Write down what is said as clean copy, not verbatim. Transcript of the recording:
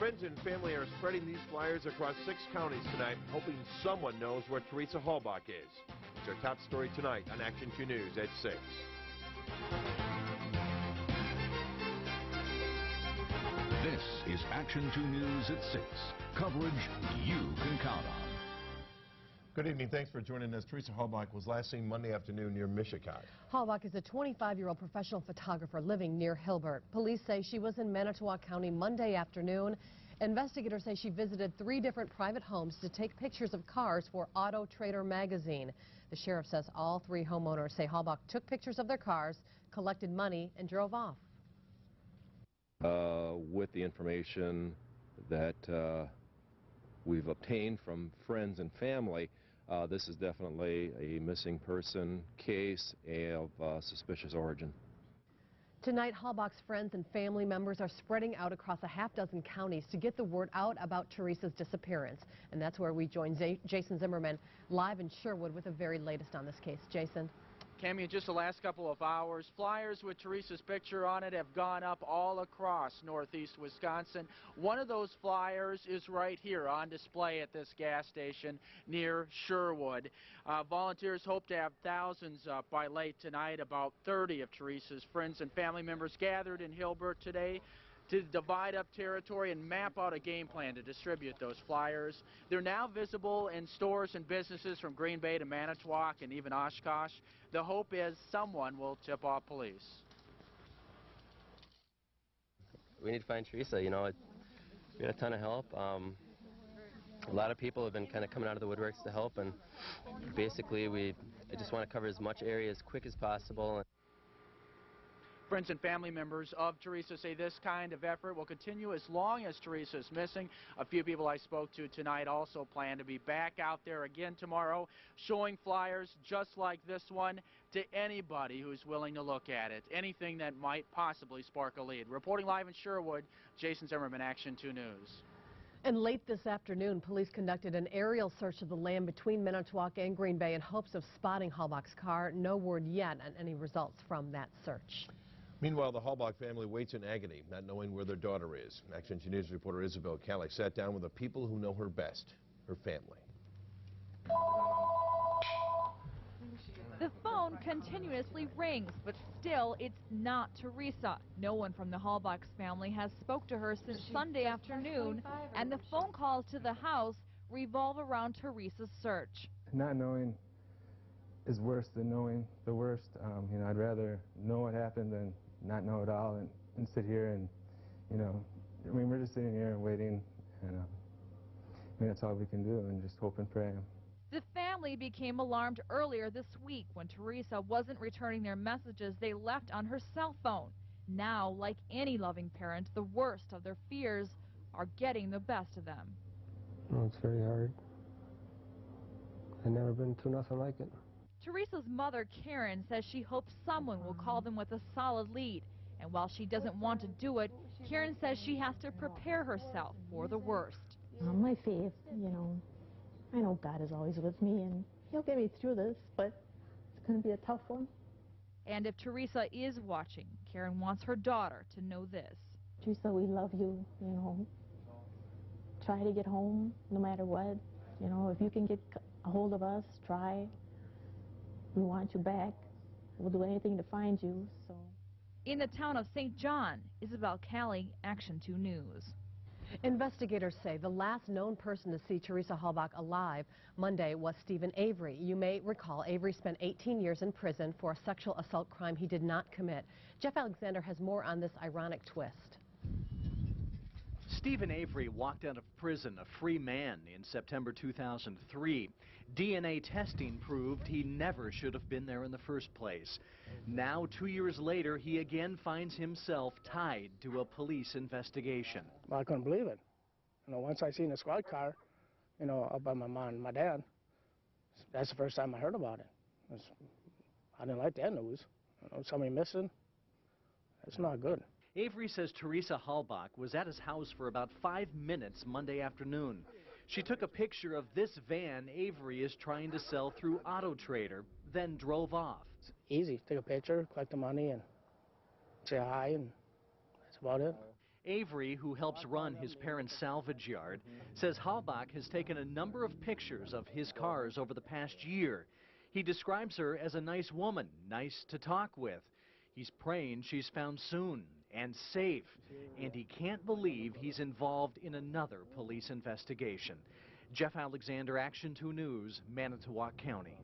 Friends and family are spreading these flyers across 6 counties tonight, hoping someone knows where Teresa Halbach is. It's our top story tonight on Action 2 News at 6. This is Action 2 News at 6. Coverage you can count on. Good evening. Thanks for joining us. Teresa Halbach was last seen Monday afternoon near Michigan. Halbach is a 25-year-old professional photographer living near Hilbert. Police say she was in Manitowoc County Monday afternoon. Investigators say she visited 3 different private homes to take pictures of cars for Auto Trader magazine. The sheriff says all 3 homeowners say Halbach took pictures of their cars, collected money, and drove off. With the information that we've obtained from friends and family, this is definitely a missing person case of suspicious origin. Tonight, Halbach's friends and family members are spreading out across a half-dozen counties to get the word out about Teresa's disappearance. And that's where we join Jason Zimmerman live in Sherwood with the very latest on this case. Jason. Cammy, in just the last couple of hours, flyers with Teresa's picture on it have gone up all across northeast Wisconsin. One of those flyers is right here on display at this gas station near Sherwood. Volunteers hope to have thousands up by late tonight. About 30 of Teresa's friends and family members gathered in Hilbert today to divide up territory and map out a game plan to distribute those flyers. They're now visible in stores and businesses from Green Bay to Manitowoc and even Oshkosh. The hope is someone will tip off police. We need to find Teresa. You know, we got a ton of help. A lot of people have been kind of coming out of the woodworks to help, and basically I just want to cover as much area as quick as possible. Friends and family members of Teresa say this kind of effort will continue as long as Teresa is missing. A few people I spoke to tonight also plan to be back out there again tomorrow, showing flyers just like this one to anybody who's willing to look at it. Anything that might possibly spark a lead. Reporting live in Sherwood, Jason Zimmerman, Action 2 News. And late this afternoon, police conducted an aerial search of the land between Manitowoc and Green Bay in hopes of spotting Halbach's car. No word yet on any results from that search. Meanwhile, the Halbach family waits in agony, not knowing where their daughter is. Action 2 News reporter Isabel Kelly sat down with the people who know her best, her family. The phone continuously rings, but still it's not Teresa. No one from the Halbach's family has spoke to her since Sunday afternoon, and the phone calls to the house revolve around Teresa's search. Not knowing is worse than knowing the worst. You know, I'd rather know what happened than not know at all and sit here and, you know, I mean, we're just sitting here and waiting, and I mean, that's all we can do, and just hope and pray. The family became alarmed earlier this week when Teresa wasn't returning their messages they left on her cell phone. Now, like any loving parent, the worst of their fears are getting the best of them. Well, it's very hard. I've never been through nothing like it. Teresa's mother, Karen, says she hopes someone will call them with a solid lead. And while she doesn't want to do it, Karen says she has to prepare herself for the worst. My faith, you know, I know God is always with me, and He'll get me through this, but it's going to be a tough one. And if Teresa is watching, Karen wants her daughter to know this. Teresa, we love you, you know. Try to get home no matter what. You know, if you can get a hold of us, try. We want you back. We'll do anything to find you. So. In the town of St. John, Isabel Kelly, Action 2 News. Investigators say the last known person to see Teresa Halbach alive Monday was Stephen Avery. You may recall Avery spent 18 years in prison for a sexual assault crime he did not commit. Jeff Alexander has more on this ironic twist. Stephen Avery walked out of prison a free man in September 2003. DNA testing proved he never should have been there in the first place. Now, 2 years later, he again finds himself tied to a police investigation. Well, I couldn't believe it. You know, once I seen the squad car, you know, up by my mom and my dad, that's the first time I heard about it. I didn't like that news. You know, somebody missing, it's not good. Avery says Teresa Halbach was at his house for about 5 minutes Monday afternoon. She took a picture of this van Avery is trying to sell through Auto Trader, then drove off. It's easy. Take a picture, collect the money, and say hi, and that's about it. Avery, who helps run his parents' salvage yard, says Halbach has taken a number of pictures of his cars over the past year. He describes her as a nice woman, nice to talk with. He's praying she's found soon and safe, and he can't believe he's involved in another police investigation. Jeff Alexander, Action 2 News, Manitowoc County.